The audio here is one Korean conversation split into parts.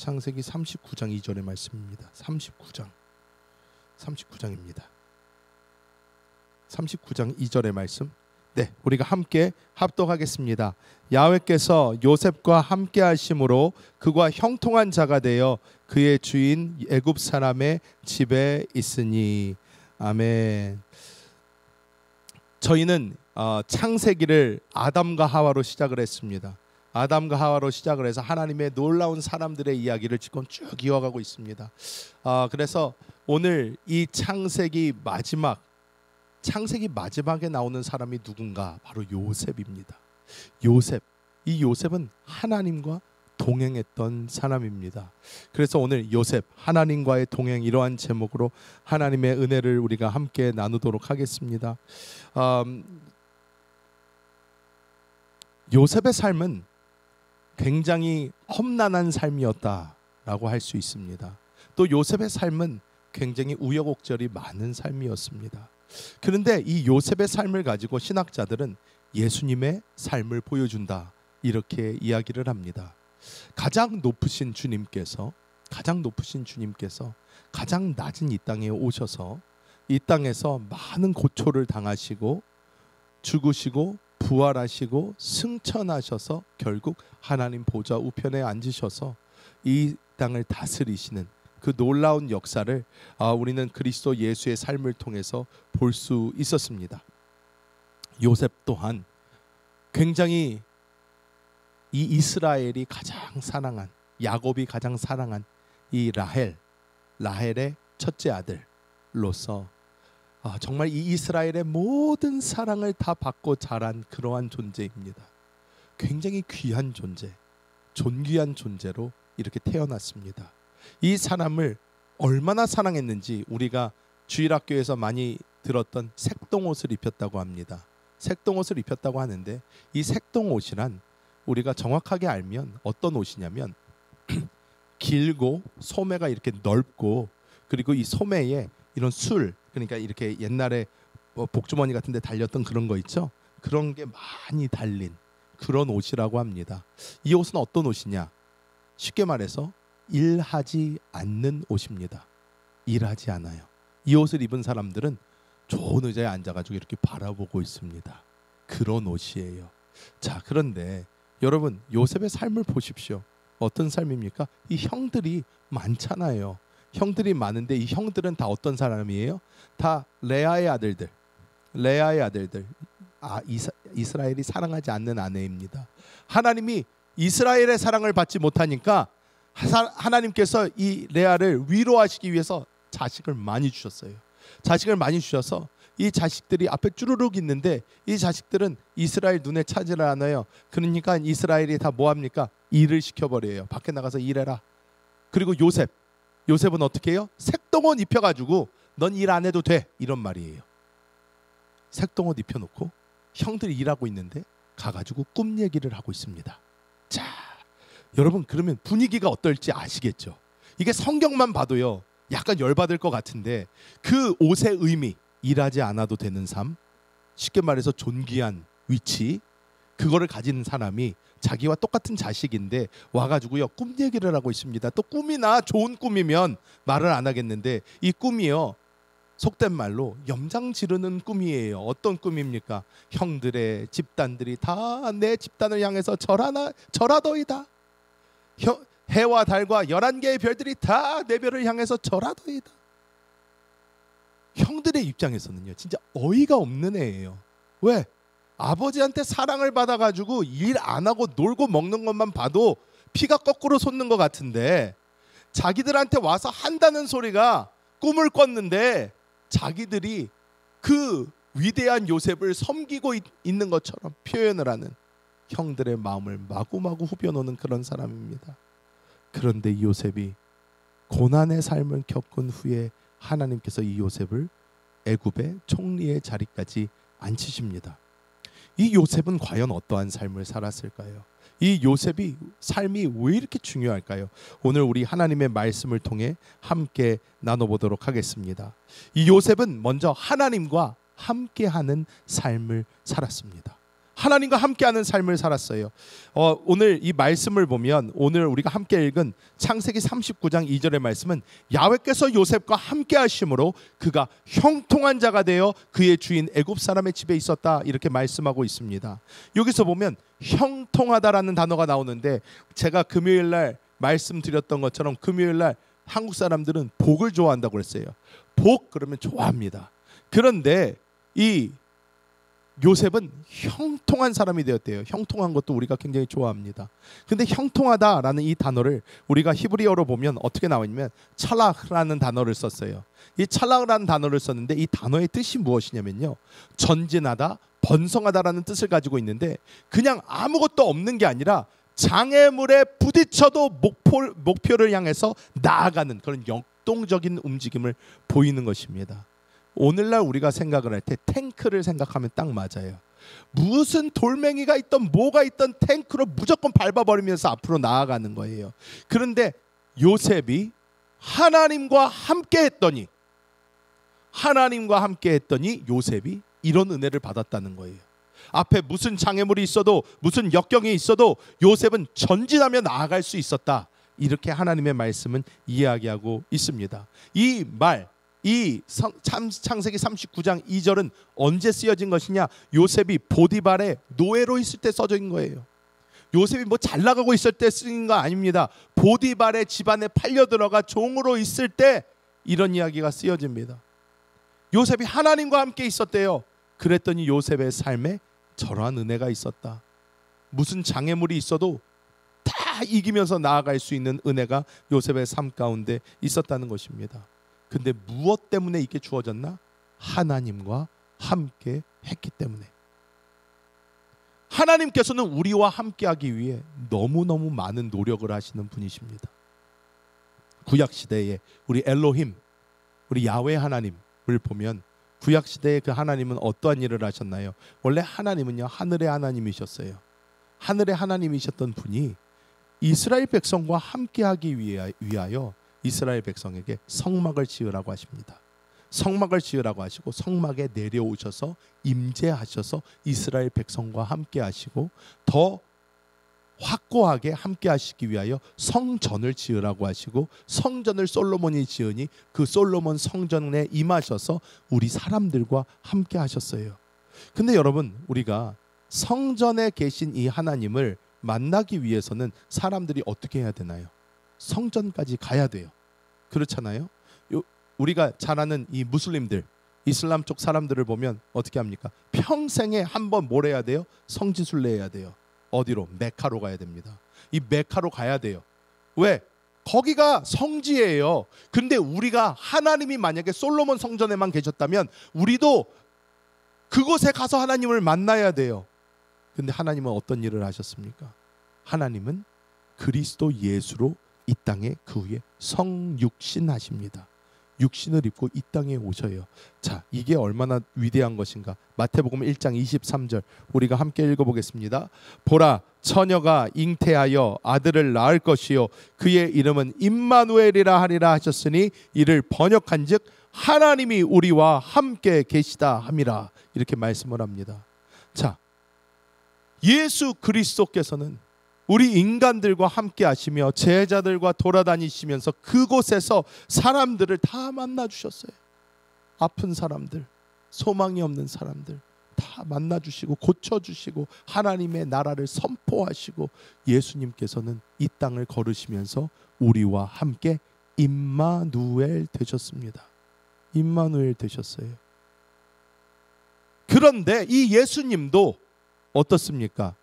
창세기 39장 2절의 말씀입니다. 39장입니다. 39장 2절의 말씀. 네, 우리가 함께 합독하겠습니다. 야훼께서 요셉과 함께 하심으로 그가 형통한 자가 되어 그의 주인 애굽 사람의 집에 있으니. 아멘. 저희는 창세기를 아담과 하와로 시작을 했습니다. 아담과 하와로 시작을 해서 하나님의 놀라운 사람들의 이야기를 지금 쭉 이어가고 있습니다. 그래서 오늘 이 창세기 마지막에 나오는 사람이 누군가? 바로 요셉입니다. 요셉. 이 요셉은 하나님과 동행했던 사람입니다. 그래서 오늘 요셉, 하나님과의 동행, 이러한 제목으로 하나님의 은혜를 우리가 함께 나누도록 하겠습니다. 요셉의 삶은 굉장히 험난한 삶이었다라고 할 수 있습니다. 또 요셉의 삶은 굉장히 우여곡절이 많은 삶이었습니다. 그런데 이 요셉의 삶을 가지고 신학자들은 예수님의 삶을 보여준다, 이렇게 이야기를 합니다. 가장 높으신 주님께서 가장 낮은 이 땅에 오셔서 이 땅에서 많은 고초를 당하시고 죽으시고 부활하시고 승천하셔서 결국 하나님 보좌 우편에 앉으셔서 이 땅을 다스리시는 그 놀라운 역사를 우리는 그리스도 예수의 삶을 통해서 볼 수 있었습니다. 요셉 또한 굉장히 이 이스라엘이 가장 사랑한, 야곱이 가장 사랑한 이 라헬의 첫째 아들로서 정말 이 이스라엘의 모든 사랑을 다 받고 자란 그러한 존재입니다. 굉장히 귀한 존재, 존귀한 존재로 이렇게 태어났습니다. 이 사람을 얼마나 사랑했는지 우리가 주일학교에서 많이 들었던 색동옷을 입혔다고 합니다. 색동옷을 입혔다고 하는데, 이 색동옷이란 우리가 정확하게 알면 어떤 옷이냐면 길고 소매가 이렇게 넓고, 그리고 이 소매에 이런 그러니까 이렇게 옛날에 복주머니 같은 데 달렸던 그런 거 있죠? 그런 게 많이 달린 그런 옷이라고 합니다. 이 옷은 어떤 옷이냐? 쉽게 말해서 일하지 않는 옷입니다. 일하지 않아요. 이 옷을 입은 사람들은 좋은 의자에 앉아가지고 이렇게 바라보고 있습니다. 그런 옷이에요. 자, 그런데 여러분, 요셉의 삶을 보십시오. 어떤 삶입니까? 이 형들이 많잖아요. 형들이 많은데 이 형들은 다 어떤 사람이에요? 다 레아의 아들들. 이스라엘이 사랑하지 않는 아내입니다. 하나님이 이스라엘의 사랑을 받지 못하니까 하나님께서 이 레아를 위로하시기 위해서 자식을 많이 주셨어요. 자식을 많이 주셔서 이 자식들이 앞에 쭈루룩 있는데 이 자식들은 이스라엘 눈에 차지를 않아요. 그러니까 이스라엘이 다 뭐합니까? 일을 시켜버려요. 밖에 나가서 일해라. 그리고 요셉은 어떻게 해요? 색동옷 입혀가지고 넌 일 안 해도 돼, 이런 말이에요. 색동옷 입혀놓고 형들이 일하고 있는데 가가지고 꿈 얘기를 하고 있습니다. 자, 여러분, 그러면 분위기가 어떨지 아시겠죠? 이게 성경만 봐도요 약간 열받을 것 같은데, 그 옷의 의미, 일하지 않아도 되는 삶, 쉽게 말해서 존귀한 위치, 그거를 가진 사람이 자기와 똑같은 자식인데 와가지고요 꿈 얘기를 하고 있습니다. 또 꿈이나 좋은 꿈이면 말을 안 하겠는데, 이 꿈이요 속된 말로 염장 지르는 꿈이에요. 어떤 꿈입니까? 형들의 집단들이 다 내 집단을 향해서 절하더이다. 해와 달과 11개의 별들이 다 내 별을 향해서 절하더이다. 형들의 입장에서는요 진짜 어이가 없는 애예요. 왜? 아버지한테 사랑을 받아가지고 일 안 하고 놀고 먹는 것만 봐도 피가 거꾸로 솟는 것 같은데, 자기들한테 와서 한다는 소리가 꿈을 꿨는데 자기들이 그 위대한 요셉을 섬기고 있는 것처럼 표현을 하는 형들의 마음을 마구마구 후벼놓는 그런 사람입니다. 그런데 이 요셉이 고난의 삶을 겪은 후에 하나님께서 이 요셉을 애굽의 총리의 자리까지 앉히십니다. 이 요셉은 과연 어떠한 삶을 살았을까요? 이 요셉이 삶이 왜 이렇게 중요할까요? 오늘 우리 하나님의 말씀을 통해 함께 나눠보도록 하겠습니다. 이 요셉은 먼저 하나님과 함께하는 삶을 살았습니다. 하나님과 함께하는 삶을 살았어요. 오늘 이 말씀을 보면 오늘 우리가 함께 읽은 창세기 39장 2절의 말씀은 야훼께서 요셉과 함께 하심으로 그가 형통한 자가 되어 그의 주인 애굽 사람의 집에 있었다, 이렇게 말씀하고 있습니다. 여기서 보면 형통하다라는 단어가 나오는데, 제가 금요일 날 말씀드렸던 것처럼 금요일 날 한국 사람들은 복을 좋아한다고 그랬어요. 복 그러면 좋아합니다. 그런데 이 요셉은 형통한 사람이 되었대요. 형통한 것도 우리가 굉장히 좋아합니다. 근데 형통하다라는 이 단어를 우리가 히브리어로 보면 어떻게 나오냐면 찰락라는 단어를 썼어요. 이 찰락라는 단어를 썼는데 이 단어의 뜻이 무엇이냐면요, 전진하다, 번성하다라는 뜻을 가지고 있는데, 그냥 아무것도 없는 게 아니라 장애물에 부딪혀도 목표를 향해서 나아가는 그런 역동적인 움직임을 보이는 것입니다. 오늘날 우리가 생각을 할 때 탱크를 생각하면 딱 맞아요. 무슨 돌멩이가 있던 뭐가 있던 탱크로 무조건 밟아버리면서 앞으로 나아가는 거예요. 그런데 요셉이 하나님과 함께 했더니 요셉이 이런 은혜를 받았다는 거예요. 앞에 무슨 장애물이 있어도 무슨 역경이 있어도 요셉은 전진하며 나아갈 수 있었다, 이렇게 하나님의 말씀은 이야기하고 있습니다. 이 말, 이 창세기 39장 2절은 언제 쓰여진 것이냐? 요셉이 보디발의 노예로 있을 때 써진 거예요. 요셉이 뭐 잘 나가고 있을 때 쓰인 거 아닙니다. 보디발의 집안에 팔려 들어가 종으로 있을 때 이런 이야기가 쓰여집니다. 요셉이 하나님과 함께 있었대요. 그랬더니 요셉의 삶에 저러한 은혜가 있었다. 무슨 장애물이 있어도 다 이기면서 나아갈 수 있는 은혜가 요셉의 삶 가운데 있었다는 것입니다. 근데 무엇 때문에 이게 주어졌나? 하나님과 함께 했기 때문에. 하나님께서는 우리와 함께하기 위해 너무너무 많은 노력을 하시는 분이십니다. 구약시대에 우리 엘로힘, 우리 야훼 하나님을 보면 구약시대에 그 하나님은 어떠한 일을 하셨나요? 원래 하나님은요, 하늘의 하나님이셨어요. 하늘의 하나님이셨던 분이 이스라엘 백성과 함께하기 위하여 이스라엘 백성에게 성막을 지으라고 하십니다. 성막을 지으라고 하시고 성막에 내려오셔서 임재하셔서 이스라엘 백성과 함께 하시고 더 확고하게 함께 하시기 위하여 성전을 지으라고 하시고 성전을 솔로몬이 지으니 그 솔로몬 성전에 임하셔서 우리 사람들과 함께 하셨어요. 근데 여러분, 우리가 성전에 계신 이 하나님을 만나기 위해서는 사람들이 어떻게 해야 되나요? 성전까지 가야 돼요. 그렇잖아요. 우리가 잘 아는 이 무슬림들, 이슬람 쪽 사람들을 보면 어떻게 합니까? 평생에 한 번 뭘 해야 돼요? 성지순례 해야 돼요. 어디로? 메카로 가야 됩니다. 이 메카로 가야 돼요. 왜? 거기가 성지예요. 근데 우리가 하나님이 만약에 솔로몬 성전에만 계셨다면 우리도 그곳에 가서 하나님을 만나야 돼요. 근데 하나님은 어떤 일을 하셨습니까? 하나님은 그리스도 예수로 이 땅에 그 후에 성육신하십니다. 육신을 입고 이 땅에 오셔요. 자, 이게 얼마나 위대한 것인가? 마태복음 1장 23절 우리가 함께 읽어보겠습니다. 보라, 처녀가 잉태하여 아들을 낳을 것이요 그의 이름은 임마누엘이라 하리라 하셨으니 이를 번역한즉 하나님이 우리와 함께 계시다 함이라, 이렇게 말씀을 합니다. 자, 예수 그리스도께서는 우리 인간들과 함께 하시며 제자들과 돌아다니시면서 그곳에서 사람들을 다 만나 주셨어요. 아픈 사람들, 소망이 없는 사람들 다 만나 주시고 고쳐 주시고 하나님의 나라를 선포하시고 예수님께서는 이 땅을 걸으시면서 우리와 함께 임마누엘 되셨습니다. 임마누엘 되셨어요. 그런데 이 예수님도 어떻습니까?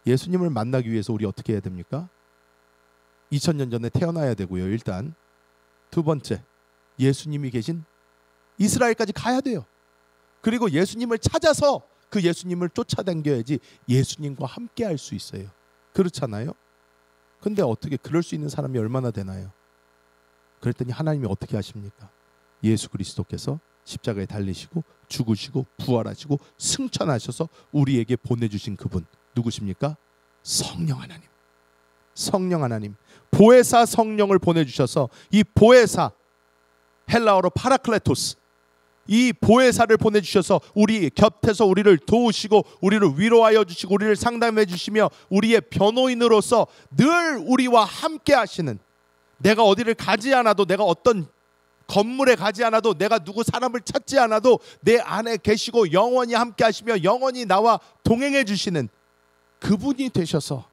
예수님을 만나기 위해서 우리 어떻게 해야 됩니까? 2000년 전에 태어나야 되고요. 일단 두 번째, 예수님이 계신 이스라엘까지 가야 돼요. 그리고 예수님을 찾아서 그 예수님을 쫓아다녀야지 예수님과 함께 할 수 있어요. 그렇잖아요? 근데 어떻게 그럴 수 있는 사람이 얼마나 되나요? 그랬더니 하나님이 어떻게 하십니까? 예수 그리스도께서 십자가에 달리시고 죽으시고 부활하시고 승천하셔서 우리에게 보내주신 그분 누구십니까? 성령 하나님. 성령 하나님, 보혜사 성령을 보내주셔서 이 보혜사, 헬라어로 파라클레토스, 이 보혜사를 보내주셔서 우리 곁에서 우리를 도우시고 우리를 위로하여 주시고 우리를 상담해 주시며 우리의 변호인으로서 늘 우리와 함께 하시는, 내가 어디를 가지 않아도, 내가 어떤 건물에 가지 않아도, 내가 누구 사람을 찾지 않아도 내 안에 계시고 영원히 함께 하시며 영원히 나와 동행해 주시는 그분이 되셔서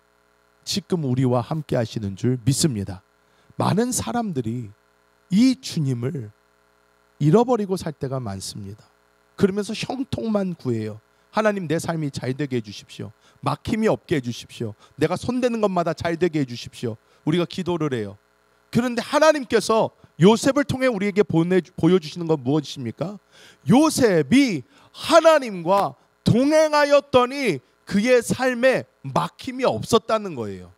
지금 우리와 함께 하시는 줄 믿습니다. 많은 사람들이 이 주님을 잃어버리고 살 때가 많습니다. 그러면서 형통만 구해요. 하나님, 내 삶이 잘 되게 해주십시오. 막힘이 없게 해주십시오. 내가 손대는 것마다 잘 되게 해주십시오. 우리가 기도를 해요. 그런데 하나님께서 요셉을 통해 우리에게 보여주시는 건 무엇입니까? 요셉이 하나님과 동행하였더니 그의 삶에 막힘이 없었다는 거예요.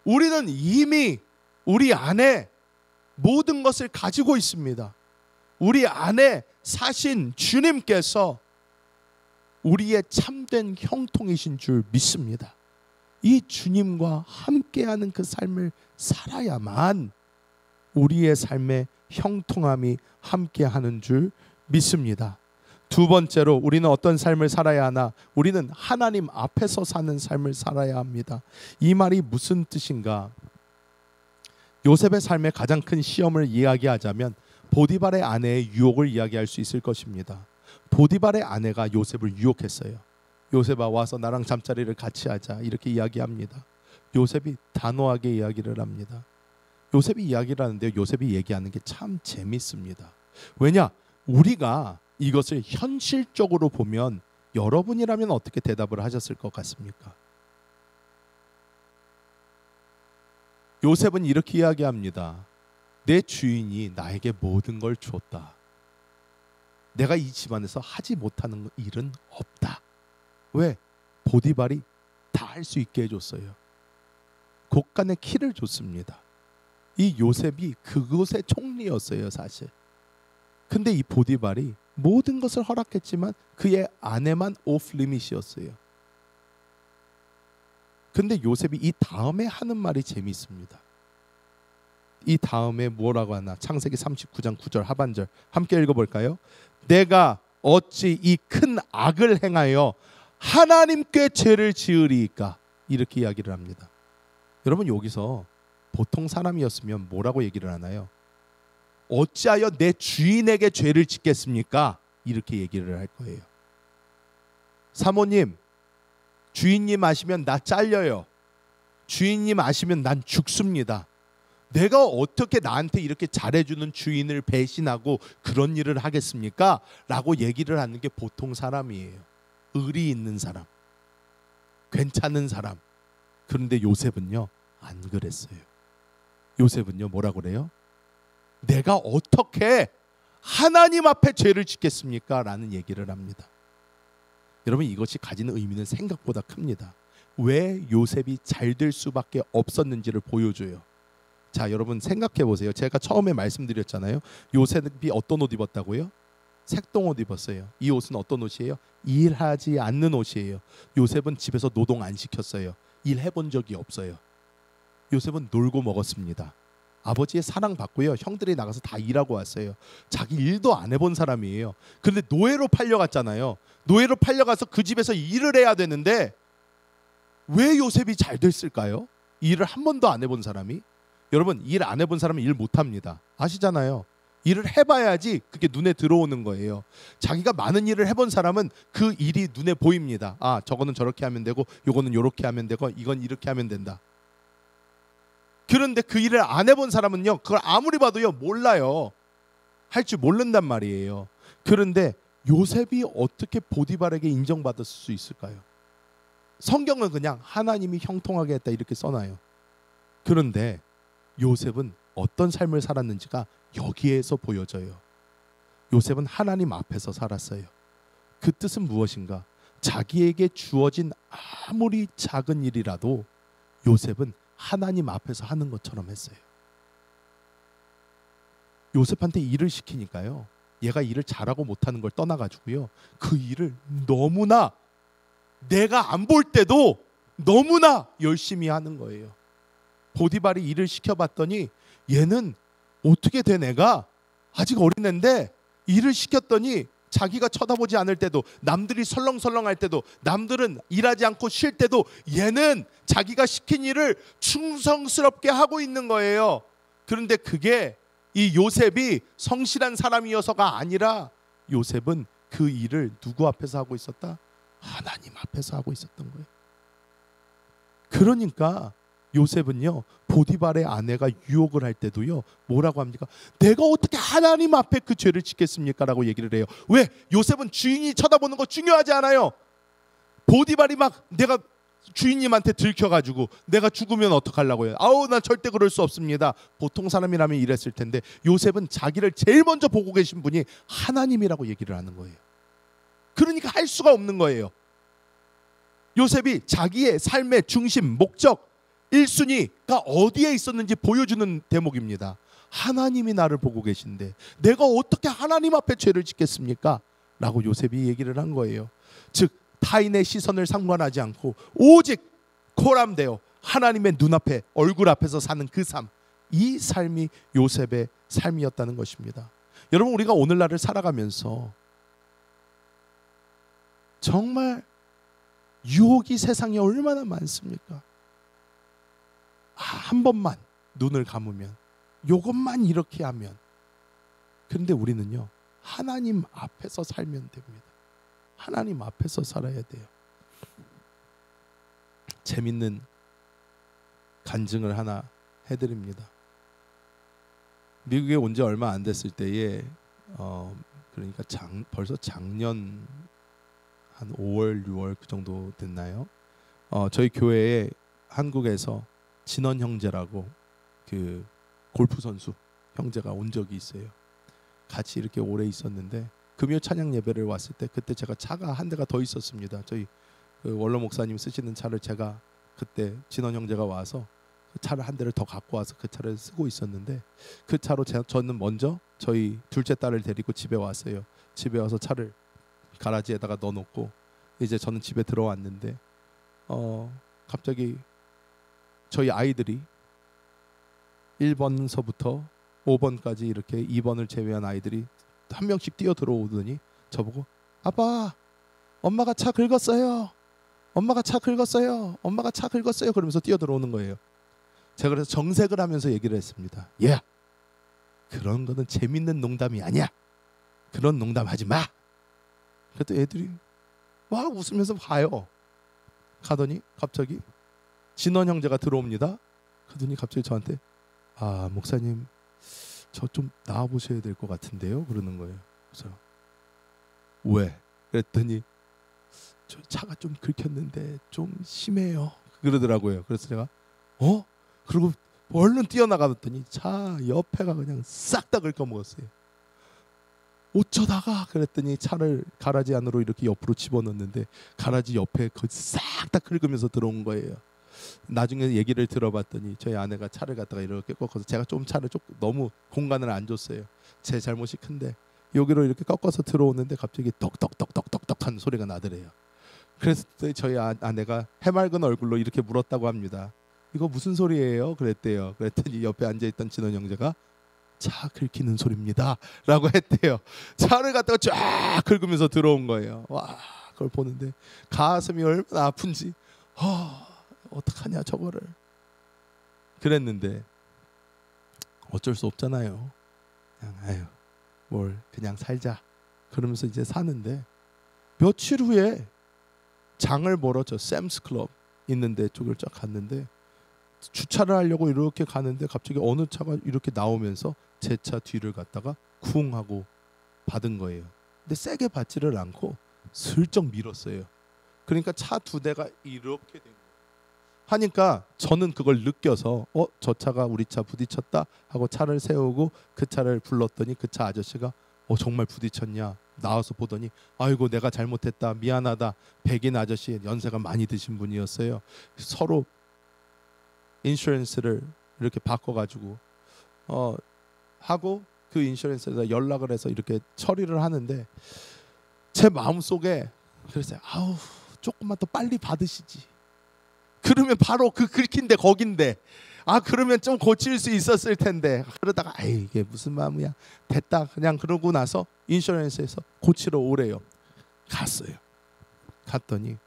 우리는 이미 우리 안에 모든 것을 가지고 있습니다. 우리 안에 사신 주님께서 우리의 참된 형통이신 줄 믿습니다. 이 주님과 함께하는 그 삶을 살아야만 우리의 삶에 형통함이 함께하는 줄 믿습니다. 두 번째로 우리는 어떤 삶을 살아야 하나? 우리는 하나님 앞에서 사는 삶을 살아야 합니다. 이 말이 무슨 뜻인가? 요셉의 삶의 가장 큰 시험을 이야기하자면 보디발의 아내의 유혹을 이야기할 수 있을 것입니다. 보디발의 아내가 요셉을 유혹했어요. 요셉아, 와서 나랑 잠자리를 같이 하자, 이렇게 이야기합니다. 요셉이 단호하게 이야기를 합니다. 요셉이 이야기를 하는데요, 요셉이 얘기하는 게 참 재밌습니다. 왜냐? 우리가 이것을 현실적으로 보면 여러분이라면 어떻게 대답을 하셨을 것 같습니까? 요셉은 이렇게 이야기합니다. 내 주인이 나에게 모든 걸 줬다. 내가 이 집안에서 하지 못하는 일은 없다. 왜? 보디발이 다 할 수 있게 해줬어요. 곳간에 키를 줬습니다. 이 요셉이 그곳의 총리였어요, 사실. 근데 이 보디발이 모든 것을 허락했지만 그의 아내만 오프 리밋이었어요. 근데 요셉이 이 다음에 하는 말이 재미있습니다. 이 다음에 뭐라고 하나? 창세기 39장 9절 하반절 함께 읽어볼까요? 내가 어찌 이 큰 악을 행하여 하나님께 죄를 지으리이까? 이렇게 이야기를 합니다. 여러분, 여기서 보통 사람이었으면 뭐라고 얘기를 하나요? 어찌하여 내 주인에게 죄를 짓겠습니까? 이렇게 얘기를 할 거예요. 사모님, 주인님 아시면 나 잘려요. 주인님 아시면 난 죽습니다. 내가 어떻게 나한테 이렇게 잘해주는 주인을 배신하고 그런 일을 하겠습니까? 라고 얘기를 하는 게 보통 사람이에요. 의리 있는 사람, 괜찮은 사람. 그런데 요셉은요, 안 그랬어요. 요셉은요, 뭐라 그래요? 내가 어떻게 하나님 앞에 죄를 짓겠습니까? 라는 얘기를 합니다. 여러분, 이것이 가지는 의미는 생각보다 큽니다. 왜 요셉이 잘 될 수밖에 없었는지를 보여줘요. 자, 여러분 생각해 보세요. 제가 처음에 말씀드렸잖아요. 요셉이 어떤 옷 입었다고요? 색동옷 입었어요. 이 옷은 어떤 옷이에요? 일하지 않는 옷이에요. 요셉은 집에서 노동 안 시켰어요. 일해본 적이 없어요. 요셉은 놀고 먹었습니다. 아버지의 사랑받고요, 형들이 나가서 다 일하고 왔어요. 자기 일도 안 해본 사람이에요. 그런데 노예로 팔려갔잖아요. 노예로 팔려가서 그 집에서 일을 해야 되는데 왜 요셉이 잘 됐을까요? 일을 한 번도 안 해본 사람이? 여러분, 일 안 해본 사람은 일 못합니다. 아시잖아요. 일을 해봐야지 그게 눈에 들어오는 거예요. 자기가 많은 일을 해본 사람은 그 일이 눈에 보입니다. 아, 저거는 저렇게 하면 되고, 요거는 요렇게 하면 되고, 이건 이렇게 하면 된다. 그런데 그 일을 안 해본 사람은요, 그걸 아무리 봐도요, 몰라요. 할 줄 모른단 말이에요. 그런데 요셉이 어떻게 보디발에게 인정받을 수 있을까요? 성경은 그냥 하나님이 형통하게 했다 이렇게 써놔요. 그런데 요셉은 어떤 삶을 살았는지가 여기에서 보여져요. 요셉은 하나님 앞에서 살았어요. 그 뜻은 무엇인가? 자기에게 주어진 아무리 작은 일이라도 요셉은 하나님 앞에서 하는 것처럼 했어요. 요셉한테 일을 시키니까요, 얘가 일을 잘하고 못하는 걸 떠나가지고요, 그 일을 너무나 내가 안 볼 때도 너무나 열심히 하는 거예요. 보디발이 일을 시켜봤더니 얘는 어떻게 된 애가 아직 어린애인데 일을 시켰더니 자기가 쳐다보지 않을 때도, 남들이 설렁설렁할 때도, 남들은 일하지 않고 쉴 때도 얘는 자기가 시킨 일을 충성스럽게 하고 있는 거예요. 그런데 그게 이 요셉이 성실한 사람이어서가 아니라 요셉은 그 일을 누구 앞에서 하고 있었다? 하나님 앞에서 하고 있었던 거예요. 그러니까 요셉은요, 보디발의 아내가 유혹을 할 때도요, 뭐라고 합니까? 내가 어떻게 하나님 앞에 그 죄를 짓겠습니까? 라고 얘기를 해요. 왜? 요셉은 주인이 쳐다보는 거 중요하지 않아요. 보디발이 막 내가 주인님한테 들켜가지고 내가 죽으면 어떡하려고요? 아우, 난 절대 그럴 수 없습니다. 보통 사람이라면 이랬을 텐데 요셉은 자기를 제일 먼저 보고 계신 분이 하나님이라고 얘기를 하는 거예요. 그러니까 할 수가 없는 거예요. 요셉이 자기의 삶의 중심, 목적, 1순위가 어디에 있었는지 보여주는 대목입니다. 하나님이 나를 보고 계신데 내가 어떻게 하나님 앞에 죄를 짓겠습니까? 라고 요셉이 얘기를 한 거예요. 즉 타인의 시선을 상관하지 않고 오직 코람되어 하나님의 눈앞에, 얼굴 앞에서 사는 그 삶, 이 삶이 요셉의 삶이었다는 것입니다. 여러분, 우리가 오늘날을 살아가면서 정말 유혹이 세상에 얼마나 많습니까? 한 번만 눈을 감으면, 요것만 이렇게 하면. 그런데 우리는요, 하나님 앞에서 살면 됩니다. 하나님 앞에서 살아야 돼요. 재밌는 간증을 하나 해드립니다. 미국에 온 지 얼마 안 됐을 때에 그러니까 벌써 작년 한 5월, 6월 그 정도 됐나요? 저희 교회에 한국에서 진원 형제라고 그 골프 선수 형제가 온 적이 있어요. 같이 이렇게 오래 있었는데 금요 찬양 예배를 왔을 때 그때 제가 차가 한 대가 더 있었습니다. 저희 그 원로 목사님 쓰시는 차를 제가 그때 진원 형제가 와서 그 차를 한 대를 더 갖고 와서 그 차를 쓰고 있었는데 그 차로 저는 먼저 저희 둘째 딸을 데리고 집에 왔어요. 집에 와서 차를 가라지에다가 넣어놓고 이제 저는 집에 들어왔는데 갑자기 저희 아이들이 1번서부터 5번까지 이렇게 2번을 제외한 아이들이 한 명씩 뛰어 들어오더니 저보고 아빠, 엄마가 차 긁었어요. 엄마가 차 긁었어요. 엄마가 차 긁었어요. 그러면서 뛰어 들어오는 거예요. 제가 그래서 정색을 하면서 얘기를 했습니다. 야, 그런 거는 재밌는 농담이 아니야. 그런 농담 하지 마. 그랬더니 애들이 막 웃으면서 가요. 가더니 갑자기 진원 형제가 들어옵니다. 그러더니 갑자기 저한테 아, 목사님 저 좀 나와보셔야 될 것 같은데요. 그러는 거예요. 그래서 왜? 그랬더니 저 차가 좀 긁혔는데 좀 심해요. 그러더라고요. 그래서 제가 그리고 얼른 뛰어나가더니 차 옆에가 그냥 싹 다 긁어먹었어요. 어쩌다가 그랬더니 차를 가라지 안으로 이렇게 옆으로 집어넣는데 가라지 옆에 싹 다 긁으면서 들어온 거예요. 나중에 얘기를 들어봤더니 저희 아내가 차를 갖다가 이렇게 꺾어서 제가 좀 차를 너무 공간을 안 줬어요. 제 잘못이 큰데 여기로 이렇게 꺾어서 들어오는데 갑자기 떡떡떡떡떡떡 하는 소리가 나더래요. 그래서 저희 아내가 해맑은 얼굴로 이렇게 물었다고 합니다. 이거 무슨 소리예요? 그랬대요. 그랬더니 옆에 앉아있던 진원 형제가 차 긁히는 소리입니다 라고 했대요. 차를 갖다가 쫙 긁으면서 들어온 거예요. 와, 그걸 보는데 가슴이 얼마나 아픈지 어떡하냐 저거를. 그랬는데 어쩔 수 없잖아요. 그냥 그냥 살자 그러면서 이제 사는데 며칠 후에 장을 보러 저 샘스 클럽 있는데 쪽을 쫙 갔는데 주차를 하려고 이렇게 가는데 갑자기 어느 차가 이렇게 나오면서 제 차 뒤를 갖다가 쿵 하고 받은 거예요. 근데 세게 받지를 않고 슬쩍 밀었어요. 그러니까 차 두 대가 이렇게 된 거예요. 하니까 저는 그걸 느껴서 저 차가 우리 차 부딪혔다 하고 차를 세우고 그 차를 불렀더니 그 차 아저씨가 정말 부딪혔냐 나와서 보더니 아이고 내가 잘못했다 미안하다. 백인 아저씨 연세가 많이 드신 분이었어요. 서로 인슈런스를 이렇게 바꿔가지고 하고 그 인슈런스에다 연락을 해서 이렇게 처리를 하는데 제 마음속에 그랬어요. 아우 조금만 더 빨리 받으시지. 그러면 바로 그 긁힌데 거긴데, 그러면 좀 고칠 수 있었을 텐데. 그러다가 이게 무슨 마음이야, 됐다 그냥. 그러고 나서 인슈런스에서 고치러 오래요. 갔어요. 갔더니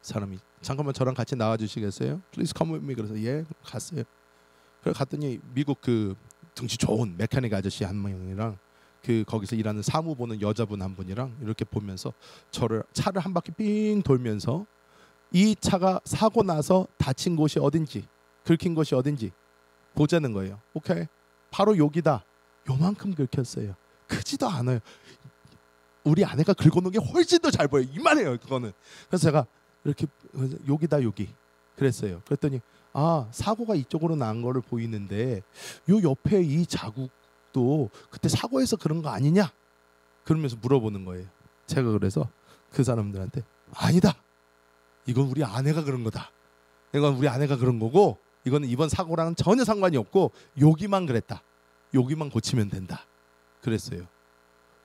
사람이 잠깐만 저랑 같이 나와 주시겠어요? Please come with me. 그래서 예, 갔어요. 그래 갔더니 미국 그 등치 좋은 메카닉 아저씨 한 명이랑 그 거기서 일하는 사무 보는 여자분 한 분이랑 이렇게 보면서 차를 한 바퀴 삥 돌면서 이 차가 사고 나서 다친 곳이 어딘지, 긁힌 곳이 어딘지 보자는 거예요. 오케이, 바로 여기다. 요만큼 긁혔어요. 크지도 않아요. 우리 아내가 긁어놓은 게 훨씬 더 잘 보여요. 이만해요 그거는. 그래서 제가 이렇게 여기다 여기 그랬어요. 그랬더니 사고가 이쪽으로 난 거를 보이는데 요 옆에 이 자국도 그때 사고해서 그런 거 아니냐? 그러면서 물어보는 거예요. 제가 그래서 그 사람들한테 아니다, 이건 우리 아내가 그런 거다. 이건 우리 아내가 그런 거고 이거는 이번 사고랑은 전혀 상관이 없고 여기만 그랬다. 여기만 고치면 된다. 그랬어요.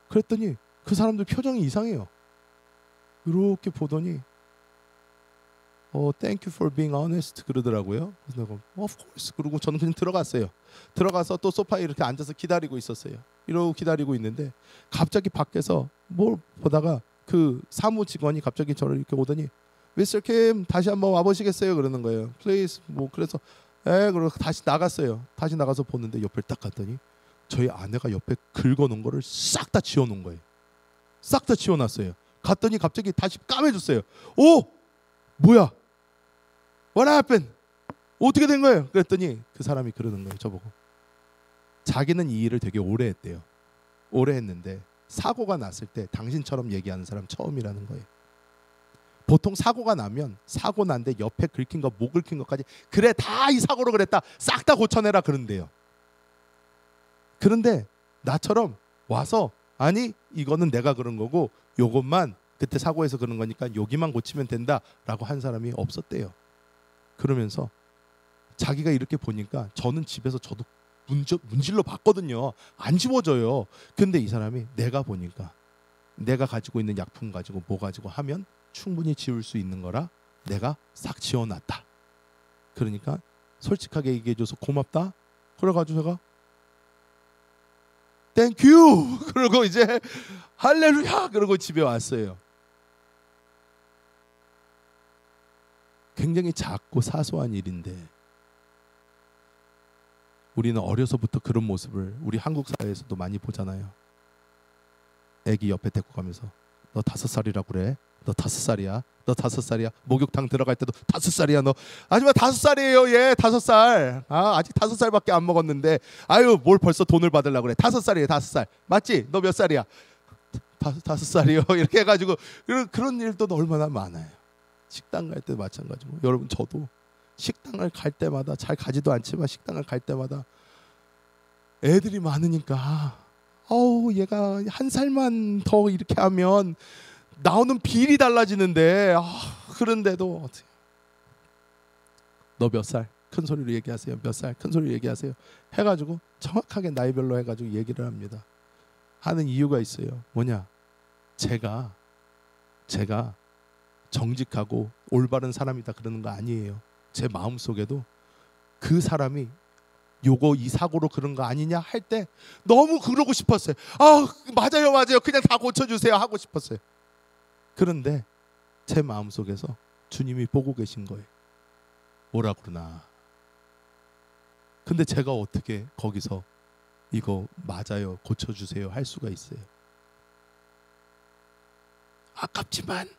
그랬더니 그 사람들 표정이 이상해요. 이렇게 보더니 Thank you for being honest 그러더라고요. 그래서 내가 Of course. 그러고 저는 그냥 들어갔어요. 들어가서 또 소파에 이렇게 앉아서 기다리고 있었어요. 이러고 기다리고 있는데 갑자기 밖에서 뭘 보다가 그 사무 직원이 갑자기 저를 이렇게 오더니 Mr. Kim 다시 한번 와보시겠어요? 그러는 거예요. Please. 그래서 그러고 다시 나갔어요. 다시 나가서 보는데 옆을 딱 갔더니 저희 아내가 옆에 긁어놓은 거를 싹 다 지워놓은 거예요. 싹 다 지워놨어요. 갔더니 갑자기 다시 까매졌어요. 오! 뭐야? What happened? 어떻게 된 거예요? 그랬더니 그 사람이 그러는 거예요. 저보고 자기는 이 일을 되게 오래 했대요. 오래 했는데 사고가 났을 때 당신처럼 얘기하는 사람 처음이라는 거예요. 보통 사고가 나면 사고 난데 옆에 긁힌 거, 못 긁힌 것까지 그래 다 이 사고로 그랬다, 싹 다 고쳐내라 그런대요. 그런데 나처럼 와서 아니 이거는 내가 그런 거고 요것만 그때 사고해서 그런 거니까 여기만 고치면 된다라고 한 사람이 없었대요. 그러면서 자기가 이렇게 보니까 저는 집에서 저도 문질러 봤거든요. 안 지워져요. 근데 이 사람이 내가 보니까 내가 가지고 있는 약품 가지고 뭐 가지고 하면 충분히 지울 수 있는 거라 내가 싹 지워놨다. 그러니까 솔직하게 얘기해줘서 고맙다. 그래가지고 제가 땡큐 그러고 이제 할렐루야 그러고 집에 왔어요. 굉장히 작고 사소한 일인데 우리는 어려서부터 그런 모습을 우리 한국 사회에서도 많이 보잖아요. 애기 옆에 데리고 가면서 너 5살이라고 그래? 너 5살이야? 너 5살이야? 목욕탕 들어갈 때도 5살이야 너. 아줌마 5살이에요 얘 5살. 아직 5살밖에 안 먹었는데 아유 뭘 벌써 돈을 받으려고 그래. 5살이에요 5살. 맞지? 너 몇 살이야? 5살이요. 이렇게 해가지고 그런 일도 얼마나 많아요. 식당 갈 때도 마찬가지고. 여러분 저도 식당을 갈 때마다 잘 가지도 않지만 식당을 갈 때마다 애들이 많으니까 얘가 한 살만 더 이렇게 하면 나오는 비율이 달라지는데 그런데도 너 몇 살? 큰 소리로 얘기하세요. 몇 살? 큰 소리로 얘기하세요. 해가지고 정확하게 나이별로 해가지고 얘기를 합니다. 하는 이유가 있어요. 뭐냐? 제가 정직하고 올바른 사람이다 그러는 거 아니에요. 제 마음속에도 그 사람이 이 사고로 그런 거 아니냐 할 때 너무 그러고 싶었어요. 맞아요 그냥 다 고쳐주세요 하고 싶었어요. 그런데 제 마음속에서 주님이 보고 계신 거예요. 뭐라 그러나. 근데 제가 어떻게 거기서 이거 맞아요 고쳐주세요 할 수가 있어요. 아깝지만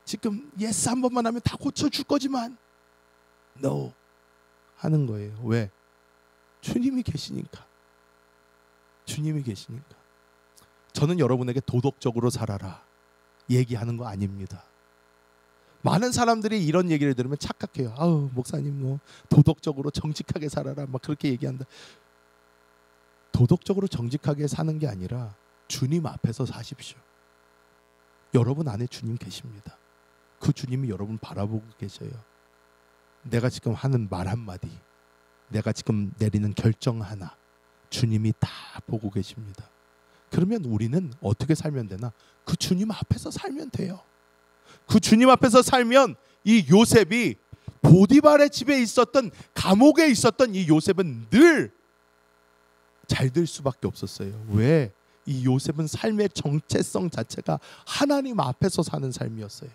지금 예스 한 번만 하면 다 고쳐줄 거지만 no 하는 거예요. 왜? 주님이 계시니까. 주님이 계시니까. 저는 여러분에게 도덕적으로 살아라 얘기하는 거 아닙니다. 많은 사람들이 이런 얘기를 들으면 착각해요. 목사님 도덕적으로 정직하게 살아라 막 그렇게 얘기한다. 도덕적으로 정직하게 사는 게 아니라 주님 앞에서 사십시오. 여러분 안에 주님 계십니다. 그 주님이 여러분 바라보고 계셔요. 내가 지금 하는 말 한마디, 내가 지금 내리는 결정 하나 주님이 다 보고 계십니다. 그러면 우리는 어떻게 살면 되나? 그 주님 앞에서 살면 돼요. 그 주님 앞에서 살면 이 요셉이 보디발의 집에 있었던, 감옥에 있었던 이 요셉은 늘 잘 될 수밖에 없었어요. 왜? 이 요셉은 삶의 정체성 자체가 하나님 앞에서 사는 삶이었어요.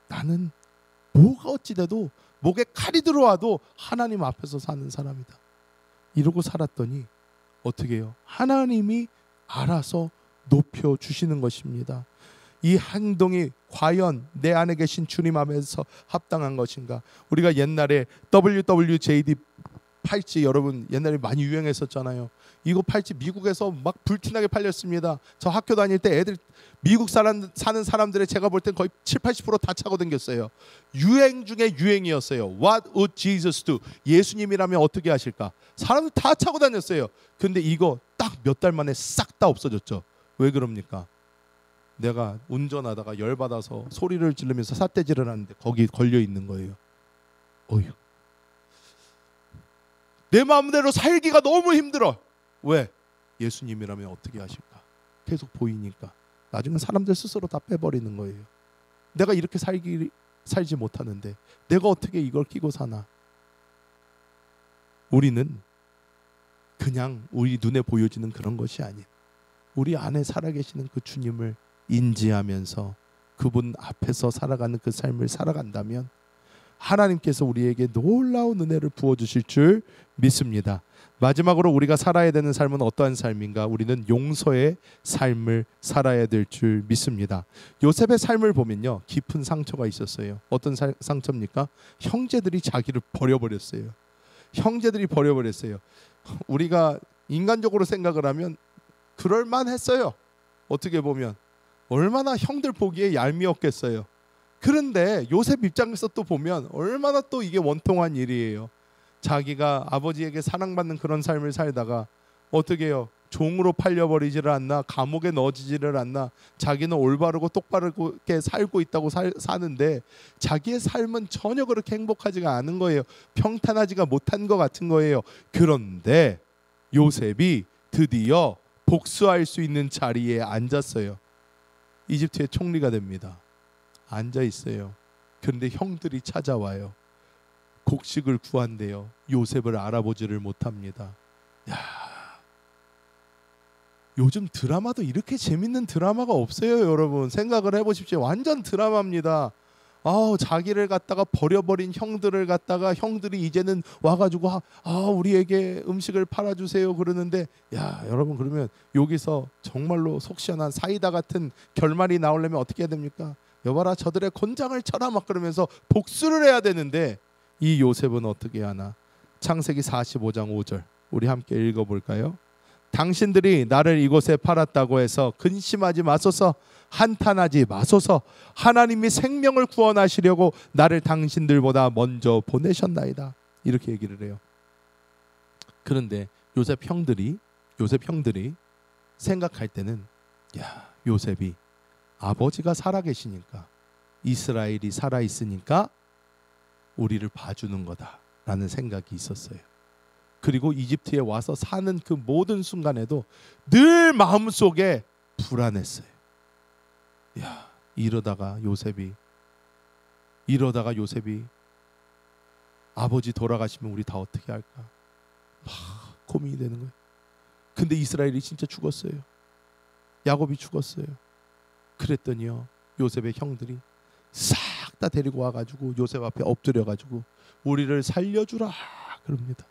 나는 뭐가 어찌돼도, 목에 칼이 들어와도 하나님 앞에서 사는 사람이다. 이러고 살았더니 어떻게 해요? 하나님이 알아서 높여주시는 것입니다. 이 행동이 과연 내 안에 계신 주님 앞에서 합당한 것인가? 우리가 옛날에 WWJD 팔찌, 여러분 옛날에 많이 유행했었잖아요. 이거 팔찌 미국에서 막 불티나게 팔렸습니다. 저 학교 다닐 때 애들, 미국 사는 사람들의 제가 볼 땐 거의 70-80% 다 차고 다녔어요. 유행 중에 유행이었어요. What would Jesus do? 예수님이라면 어떻게 하실까? 사람들 다 차고 다녔어요. 근데 이거 딱 몇 달 만에 싹 다 없어졌죠. 왜 그럽니까? 내가 운전하다가 열받아서 소리를 지르면서 삿대질을 하는데 거기 걸려 있는 거예요. 어휴. 내 마음대로 살기가 너무 힘들어. 왜? 예수님이라면 어떻게 하실까? 계속 보이니까 나중에 사람들 스스로 다 빼버리는 거예요. 내가 이렇게 살지 못하는데 내가 어떻게 이걸 끼고 사나? 우리는 그냥 우리 눈에 보여지는 그런 것이 아닌, 우리 안에 살아계시는 그 주님을 인지하면서 그분 앞에서 살아가는 그 삶을 살아간다면 하나님께서 우리에게 놀라운 은혜를 부어주실 줄 믿습니다. 마지막으로 우리가 살아야 되는 삶은 어떠한 삶인가? 우리는 용서의 삶을 살아야 될 줄 믿습니다. 요셉의 삶을 보면요, 깊은 상처가 있었어요. 어떤 상처입니까? 형제들이 자기를 버려버렸어요. 형제들이 버려버렸어요. 우리가 인간적으로 생각을 하면 그럴만했어요. 어떻게 보면 얼마나 형들 보기에 얄미웠겠어요. 그런데 요셉 입장에서 또 보면 얼마나 또 이게 원통한 일이에요. 자기가 아버지에게 사랑받는 그런 삶을 살다가 어떻게 해요? 종으로 팔려버리지를 않나, 감옥에 넣어지지를 않나, 자기는 올바르고 똑바르게 살고 있다고 사는데 자기의 삶은 전혀 그렇게 행복하지가 않은 거예요. 평탄하지가 못한 것 같은 거예요. 그런데 요셉이 드디어 복수할 수 있는 자리에 앉았어요. 이집트의 총리가 됩니다. 앉아 있어요. 그런데 형들이 찾아와요. 곡식을 구한대요. 요셉을 알아보지를 못합니다. 야, 요즘 드라마도 이렇게 재밌는 드라마가 없어요, 여러분. 생각을 해보십시오. 완전 드라마입니다. 자기를 갖다가 버려버린 형들을 갖다가 형들이 이제는 와가지고 우리에게 음식을 팔아주세요 그러는데, 야, 여러분, 그러면 여기서 정말로 속 시원한 사이다 같은 결말이 나오려면 어떻게 해야 됩니까? 여봐라, 저들의 곤장을 쳐라 막 그러면서 복수를 해야 되는데, 이 요셉은 어떻게 하나? 창세기 45장 5절 우리 함께 읽어볼까요? 당신들이 나를 이곳에 팔았다고 해서 근심하지 마소서, 한탄하지 마소서. 하나님이 생명을 구원하시려고 나를 당신들보다 먼저 보내셨나이다. 이렇게 얘기를 해요. 그런데 요셉 형들이 생각할 때는, 야, 요셉이 아버지가 살아계시니까, 이스라엘이 살아있으니까 우리를 봐주는 거다라는 생각이 있었어요. 그리고 이집트에 와서 사는 그 모든 순간에도 늘 마음속에 불안했어요. 야, 이러다가 요셉이 아버지 돌아가시면 우리 다 어떻게 할까? 막 고민이 되는 거예요. 근데 이스라엘이 진짜 죽었어요. 야곱이 죽었어요. 그랬더니요, 요셉의 형들이 싹 다 데리고 와가지고 요셉 앞에 엎드려가지고 우리를 살려주라 그럽니다.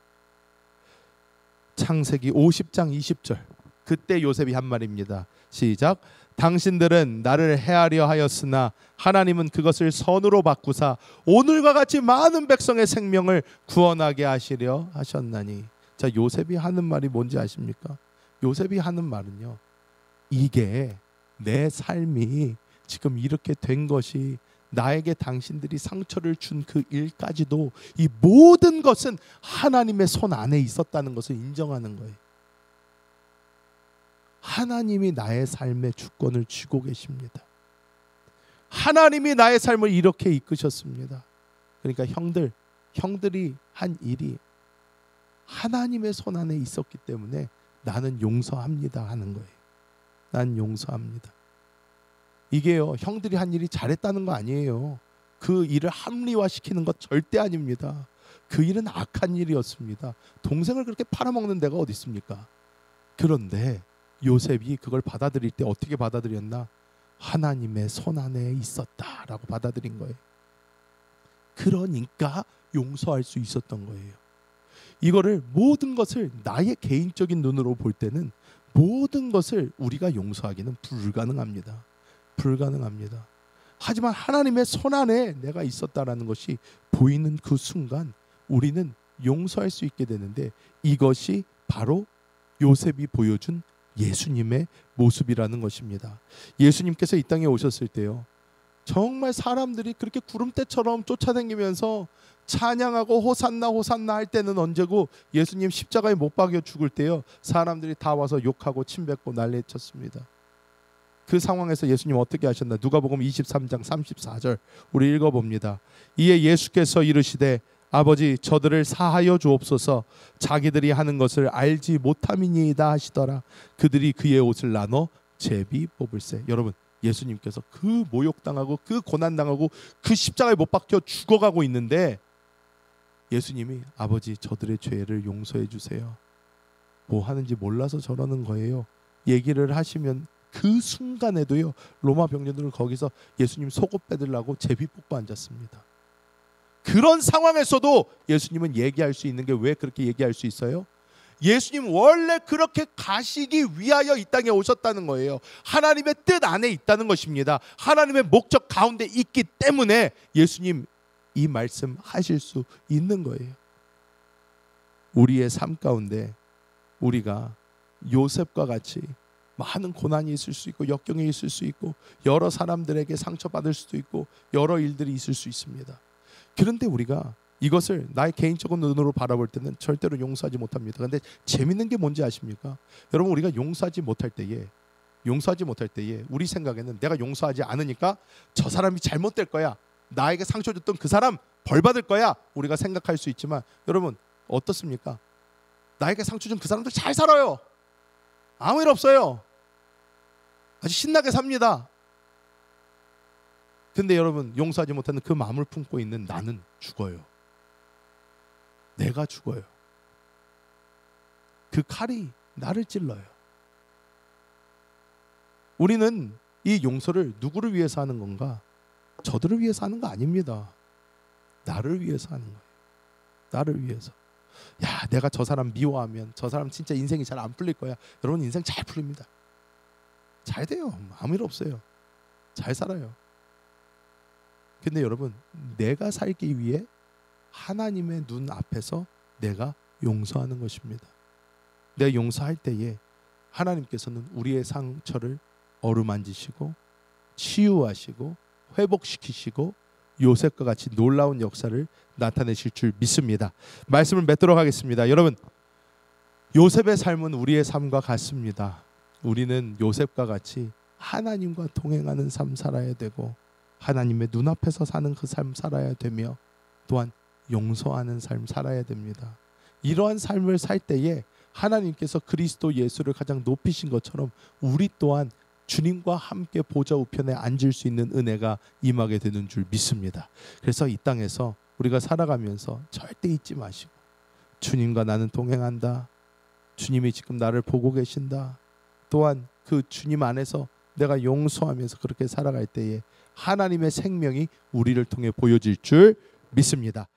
창세기 50장 20절 그때 요셉이 한 말입니다. 시작. 당신들은 나를 해하려 하였으나 하나님은 그것을 선으로 바꾸사 오늘과 같이 많은 백성의 생명을 구원하게 하시려 하셨나니. 자, 요셉이 하는 말이 뭔지 아십니까? 요셉이 하는 말은요, 이게 내 삶이 지금 이렇게 된 것이, 나에게 당신들이 상처를 준 그 일까지도 이 모든 것은 하나님의 손 안에 있었다는 것을 인정하는 거예요. 하나님이 나의 삶의 주권을 쥐고 계십니다. 하나님이 나의 삶을 이렇게 이끄셨습니다. 그러니까 형들이 한 일이 하나님의 손 안에 있었기 때문에 나는 용서합니다 하는 거예요. 난 용서합니다. 이게요, 형들이 한 일이 잘했다는 거 아니에요. 그 일을 합리화시키는 것 절대 아닙니다. 그 일은 악한 일이었습니다. 동생을 그렇게 팔아먹는 데가 어디 있습니까? 그런데 요셉이 그걸 받아들일 때 어떻게 받아들였나? 하나님의 손 안에 있었다라고 받아들인 거예요. 그러니까 용서할 수 있었던 거예요. 이거를 모든 것을 나의 개인적인 눈으로 볼 때는 모든 것을 우리가 용서하기는 불가능합니다. 불가능합니다. 하지만 하나님의 손 안에 내가 있었다라는 것이 보이는 그 순간 우리는 용서할 수 있게 되는데, 이것이 바로 요셉이 보여준 예수님의 모습이라는 것입니다. 예수님께서 이 땅에 오셨을 때요, 정말 사람들이 그렇게 구름대처럼 쫓아다니면서 찬양하고 호산나 호산나 할 때는 언제고, 예수님 십자가에 못 박여 죽을 때요, 사람들이 다 와서 욕하고 침뱉고 난리쳤습니다. 그 상황에서 예수님 어떻게 하셨나? 누가복음 23장 34절 우리 읽어봅니다. 이에 예수께서 이르시되 아버지 저들을 사하여 주옵소서, 자기들이 하는 것을 알지 못함이니이다 하시더라. 그들이 그의 옷을 나눠 제비 뽑을세. 여러분, 예수님께서 그 모욕당하고 그 고난당하고 그 십자가에 못 박혀 죽어가고 있는데 예수님이 아버지 저들의 죄를 용서해 주세요, 뭐 하는지 몰라서 저러는 거예요, 얘기를 하시면 그 순간에도요, 로마 병력들은 거기서 예수님 속옷 빼들라고 제비 뽑고 앉았습니다. 그런 상황에서도 예수님은 얘기할 수 있는 게, 왜 그렇게 얘기할 수 있어요? 예수님 원래 그렇게 가시기 위하여 이 땅에 오셨다는 거예요. 하나님의 뜻 안에 있다는 것입니다. 하나님의 목적 가운데 있기 때문에 예수님 이 말씀 하실 수 있는 거예요. 우리의 삶 가운데 우리가 요셉과 같이 많은 고난이 있을 수 있고 역경이 있을 수 있고 여러 사람들에게 상처받을 수도 있고 여러 일들이 있을 수 있습니다. 그런데 우리가 이것을 나의 개인적인 눈으로 바라볼 때는 절대로 용서하지 못합니다. 그런데 재밌는 게 뭔지 아십니까? 여러분, 우리가 용서하지 못할 때에 우리 생각에는 내가 용서하지 않으니까 저 사람이 잘못될 거야, 나에게 상처 줬던 그 사람 벌 받을 거야, 우리가 생각할 수 있지만 여러분 어떻습니까? 나에게 상처 준 그 사람들 잘 살아요. 아무 일 없어요. 아주 신나게 삽니다. 근데 여러분, 용서하지 못하는 그 마음을 품고 있는 나는 죽어요. 내가 죽어요. 그 칼이 나를 찔러요. 우리는 이 용서를 누구를 위해서 하는 건가? 저들을 위해서 하는 거 아닙니다. 나를 위해서 하는 거예요. 나를 위해서. 야, 내가 저 사람 미워하면 저 사람 진짜 인생이 잘 안 풀릴 거야. 여러분, 인생 잘 풀립니다. 잘 돼요. 아무 일 없어요. 잘 살아요. 근데 여러분, 내가 살기 위해 하나님의 눈 앞에서 내가 용서하는 것입니다. 내가 용서할 때에 하나님께서는 우리의 상처를 어루만지시고 치유하시고 회복시키시고 요셉과 같이 놀라운 역사를 나타내실 줄 믿습니다. 말씀을 맺도록 하겠습니다. 여러분, 요셉의 삶은 우리의 삶과 같습니다. 우리는 요셉과 같이 하나님과 동행하는 삶 살아야 되고 하나님의 눈앞에서 사는 그 삶 살아야 되며 또한 용서하는 삶 살아야 됩니다. 이러한 삶을 살 때에 하나님께서 그리스도 예수를 가장 높이신 것처럼 우리 또한 주님과 함께 보좌 우편에 앉을 수 있는 은혜가 임하게 되는 줄 믿습니다. 그래서 이 땅에서 우리가 살아가면서 절대 잊지 마시고, 주님과 나는 동행한다, 주님이 지금 나를 보고 계신다, 또한 그 주님 안에서 내가 용서하면서 그렇게 살아갈 때에 하나님의 생명이 우리를 통해 보여질 줄 믿습니다.